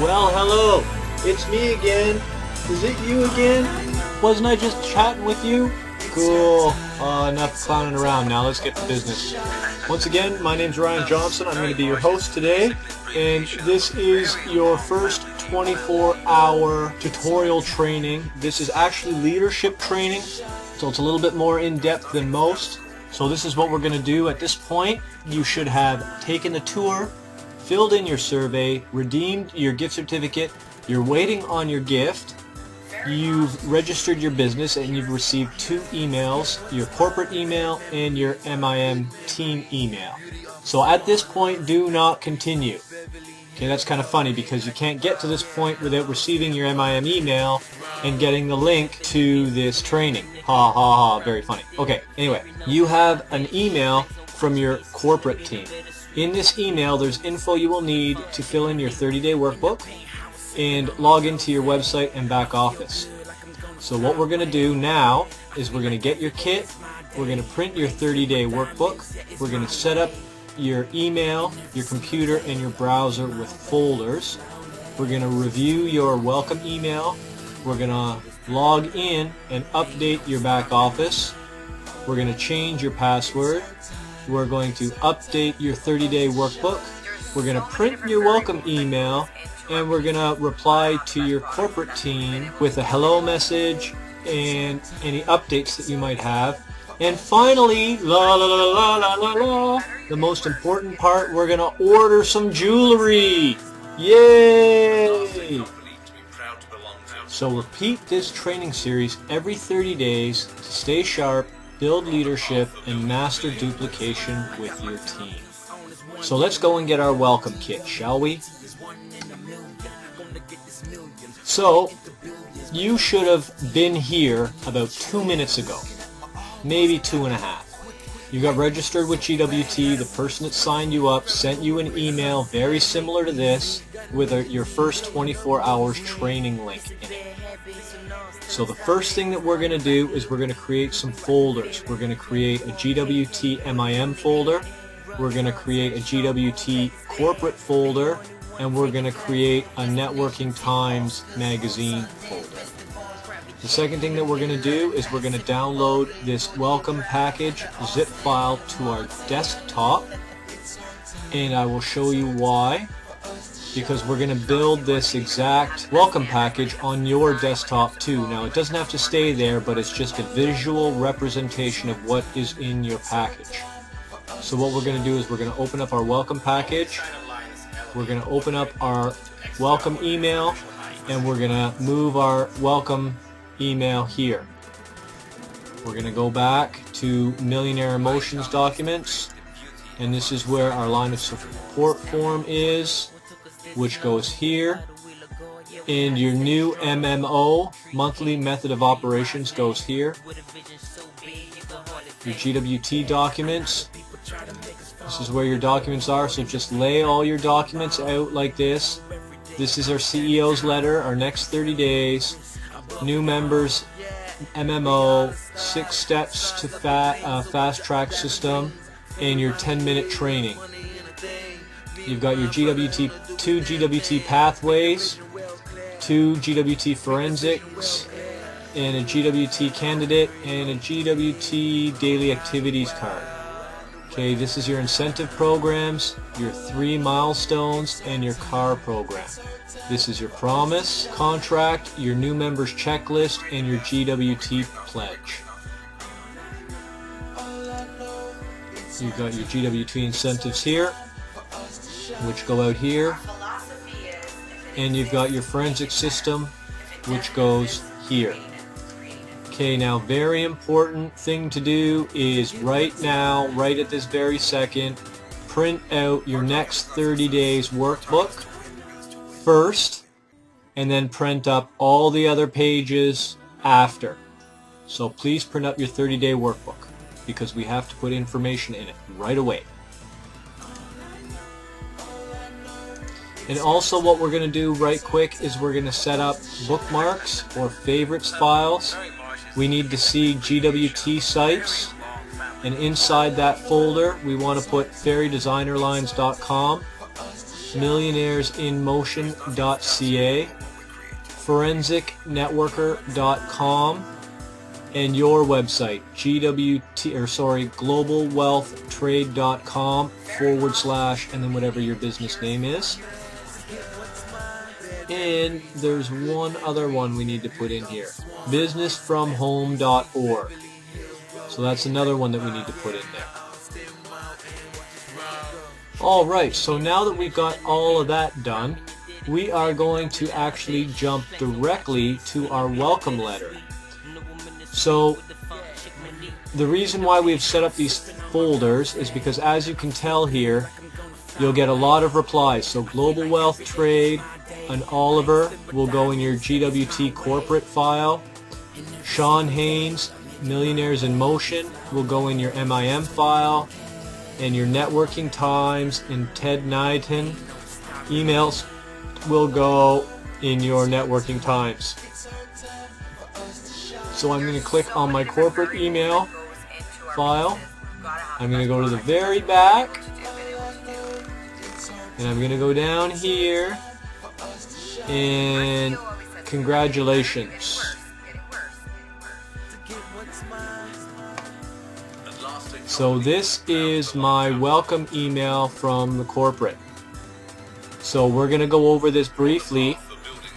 Well, hello. It's me again. Is it you again? Wasn't I just chatting with you? Cool. Enough clowning around now. Let's get to business. Once again, my name's Ryan Johnson. I'm going to be your host today, and this is your first 24-hour tutorial training. This is actually leadership training, so it's a little bit more in-depth than most. So this is what we're going to do. At this point, you should have taken the tour, filled in your survey, redeemed your gift certificate, you're waiting on your gift, you've registered your business, and you've received 2 emails, your corporate email and your MIM team email. So at this point, do not continue. Okay, that's kind of funny because you can't get to this point without receiving your MIM email and getting the link to this training. Ha ha ha, very funny. Okay, anyway, you have an email from your corporate team. In this email, there's info you will need to fill in your 30-day workbook and log into your website and back office. So what we're going to do now is we're going to get your kit, we're going to print your 30-day workbook, we're going to set up your email, your computer, and your browser with folders. We're going to review your welcome email, we're going to log in and update your back office, we're going to change your password, we're going to update your 30-day workbook, we're going to print your welcome email, and we're going to reply to your corporate team with a hello message and any updates that you might have. And finally, the most important part, we're going to order some jewelry. Yay! So repeat this training series every 30 days to stay sharp, build leadership, and master duplication with your team. So let's go and get our welcome kit, shall we? So, you should have been here about 2 minutes ago, maybe 2.5. You got registered with GWT, the person that signed you up sent you an email very similar to this with your first 24 hours training link in it. So the first thing that we're going to do is we're going to create some folders. We're going to create a GWT MIM folder, we're going to create a GWT corporate folder, and we're going to create a Networking Times magazine folder. The second thing that we're going to do is we're going to download this welcome package zip file to our desktop, and I will show you why. Because we're going to build this exact welcome package on your desktop too. Now it doesn't have to stay there, but it's just a visual representation of what is in your package. So what we're going to do is we're going to open up our welcome package, we're going to open up our welcome email, and we're going to move our welcome email here. We're going to go back to Millionaire Emotions documents, and this is where our line of support form is, which goes here, and your new MMO, monthly method of operations, goes here. Your GWT documents, this is where your documents are, so just lay all your documents out like this. This is our CEO's letter, our next 30 days, new members, MMO, 6 steps to fast track system, and your 10-minute training. You've got your GWT, 2 GWT pathways, 2 GWT forensics, and a GWT candidate, and a GWT daily activities card. Okay, this is your incentive programs, your 3 milestones, and your car program. This is your promise, contract, your new members checklist, and your GWT pledge. You've got your GWT incentives here, which go out here, and you've got your forensic system, which goes here. Okay, now very important thing to do is right now, right at this very second, print out your next 30 days workbook first, and then print up all the other pages after. So please print up your 30-day workbook, because we have to put information in it right away. And also what we're going to do right quick is we're going to set up bookmarks or favorites files. We need to see GWT sites, and inside that folder we want to put fairydesignerlines.com millionairesinmotion.ca, forensicnetworker.com, and your website, globalwealthtrade.com / and then whatever your business name is. And there's one other one we need to put in here, businessfromhome.org. So that's another one that we need to put in there. Alright, so now that we've got all of that done, we are going to actually jump directly to our welcome letter. So the reason why we've set up these folders is because, as you can tell here, you'll get a lot of replies. So Global Wealth Trade and Oliver will go in your GWT corporate file. Sean Haynes, Millionaires in Motion, will go in your MIM file. And your Networking Times and Ted Knighton emails will go in your Networking Times. So I'm going to click on my corporate email file. I'm going to go to the very back, and I'm going to go down here, and congratulations. So this is my welcome email from the corporate. So we're going to go over this briefly,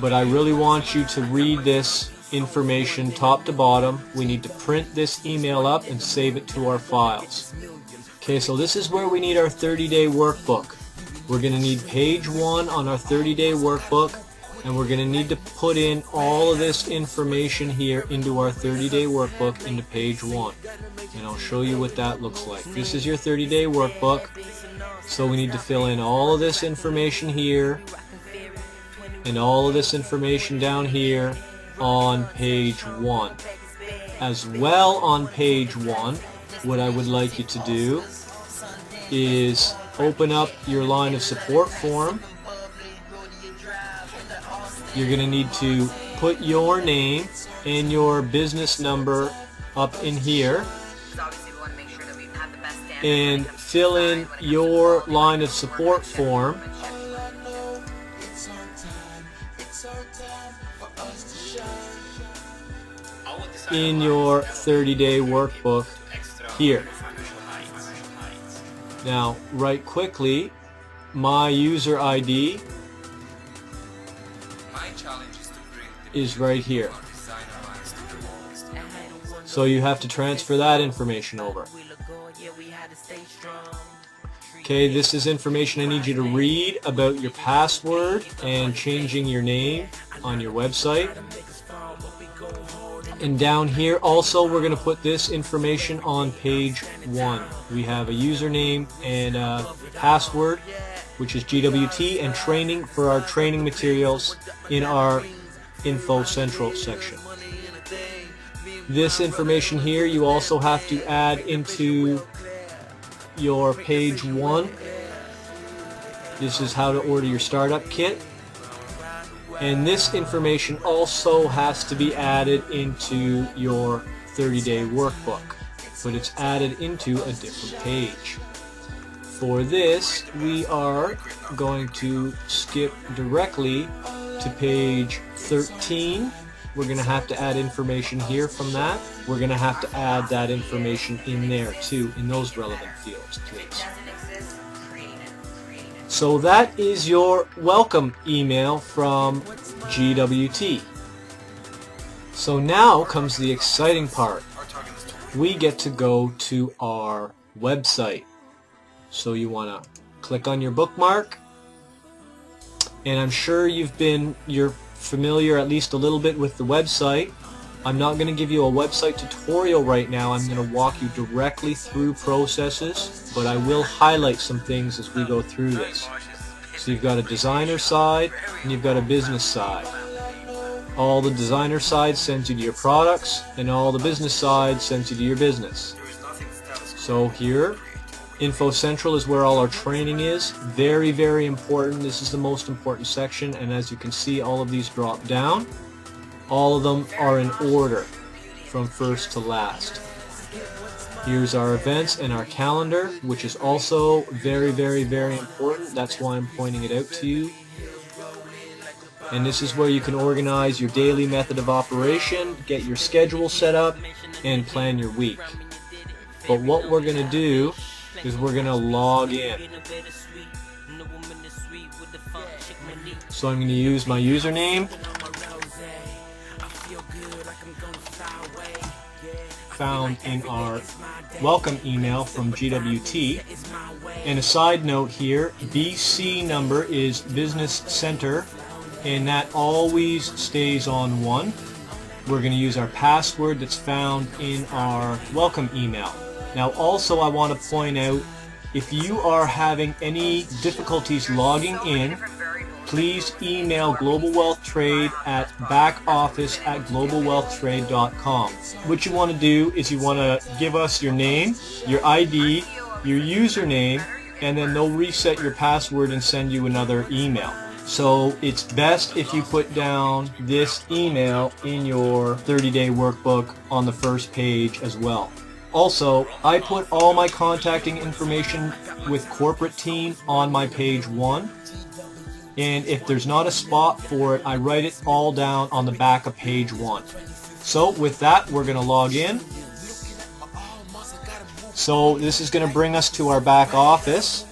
but I really want you to read this information top to bottom. We need to print this email up and save it to our files. Okay, so this is where we need our 30-day workbook. We're going to need page 1 on our 30-day workbook, and we're going to need to put in all of this information here into our 30-day workbook into page 1. And I'll show you what that looks like. This is your 30-day workbook. So we need to fill in all of this information here and all of this information down here on page 1. As well, on page 1, what I would like you to do is open up your line of support form. You're going to need to put your name and your business number up in here and fill in your line of support form in your 30-day workbook here. Now, right quickly, my user ID is right here. So you have to transfer that information over. Okay, this is information I need you to read about your password and changing your name on your website. And down here also we're going to put this information on page 1. We have a username and a password, which is GWT, and training for our training materials in our Info Central section. This information here you also have to add into your page 1. This is how to order your startup kit. And this information also has to be added into your 30-day workbook, but it's added into a different page. For this, we are going to skip directly to page 13. We're going to have to add information here from that. We're going to have to add that information in there too, in those relevant fields, please. So that is your welcome email from GWT. So now comes the exciting part. We get to go to our website. So you want to click on your bookmark, and I'm sure you're familiar at least a little bit with the website. I'm not going to give you a website tutorial right now. I'm going to walk you directly through processes, but I will highlight some things as we go through this. So you've got a designer side and you've got a business side. All the designer side sends you to your products, and all the business side sends you to your business. So here, Info Central is where all our training is. Very, very important. This is the most important section, and as you can see, all of these drop down. All of them are in order from first to last. Here's our events and our calendar, which is also very, very, very important. That's why I'm pointing it out to you. And this is where you can organize your daily method of operation, get your schedule set up, and plan your week. But what we're going to do is we're going to log in. So I'm going to use my username, found in our welcome email from GWT. And a side note here, BC number is Business Center, and that always stays on 1. We're going to use our password that's found in our welcome email. Now also I want to point out, if you are having any difficulties logging in, please email Global Wealth Trade at backoffice@globalwealthtrade.com. What you want to do is you want to give us your name, your ID, your username, and then they'll reset your password and send you another email. So it's best if you put down this email in your 30-day workbook on the first page as well. Also, I put all my contacting information with corporate team on my page 1. And if there's not a spot for it, I write it all down on the back of page 1. So with that, we're going to log in. So this is going to bring us to our back office,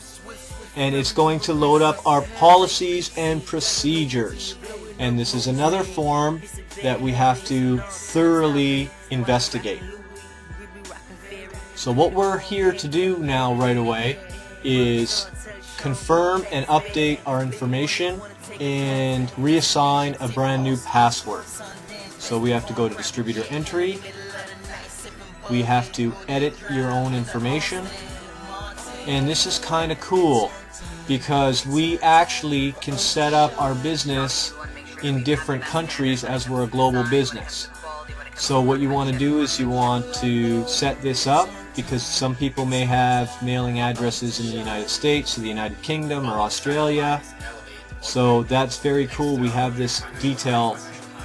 and it's going to load up our policies and procedures. And this is another form that we have to thoroughly investigate. So what we're here to do now right away is confirm and update our information and reassign a brand new password. So we have to go to distributor entry. We have to edit your own information. And this is kind of cool because we actually can set up our business in different countries as we're a global business. So what you want to do is you want to set this up, because some people may have mailing addresses in the United States, or the United Kingdom, or Australia. So that's very cool. We have this detail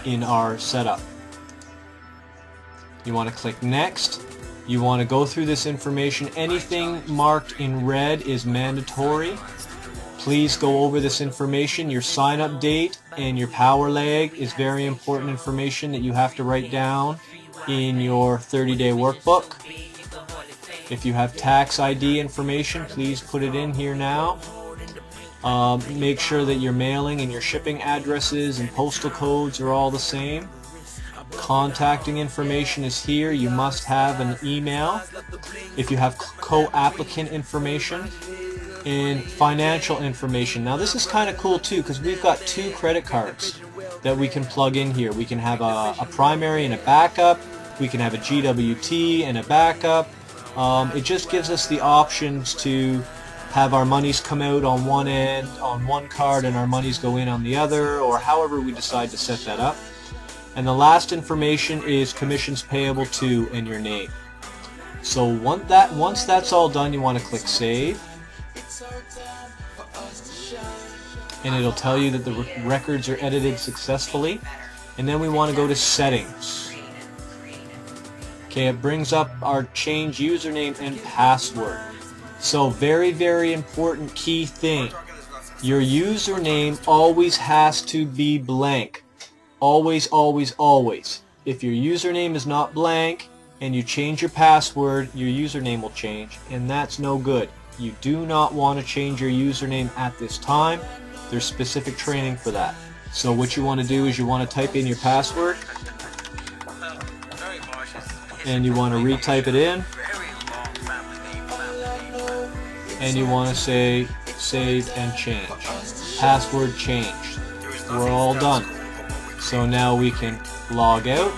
in our setup. You want to click next. You want to go through this information. Anything marked in red is mandatory. Please go over this information. Your sign up date and your power lag is very important information that you have to write down in your 30-day workbook. If you have tax ID information, please put it in here now. Make sure that your mailing and your shipping addresses and postal codes are all the same. Contacting information is here. You must have an email. If you have co-applicant information, and financial information. Now this is kind of cool too, because we've got 2 credit cards that we can plug in here. We can have a primary and a backup. We can have a GWT and a backup. It just gives us the options to have our monies come out on one end on one card and our monies go in on the other, or however we decide to set that up. And the last information is commissions payable to and your name. So once that's all done, you want to click save, and it'll tell you that the records are edited successfully. And then we want to go to settings. Okay, it brings up our change username and password. So very, very important key thing. Your username always has to be blank. Always, always, always. If your username is not blank and you change your password, your username will change, and that's no good. You do not want to change your username at this time. There's specific training for that. So what you want to do is you want to type in your password, and you want to retype it in, and you want to say save and change. Password changed. We're all done. So now we can log out.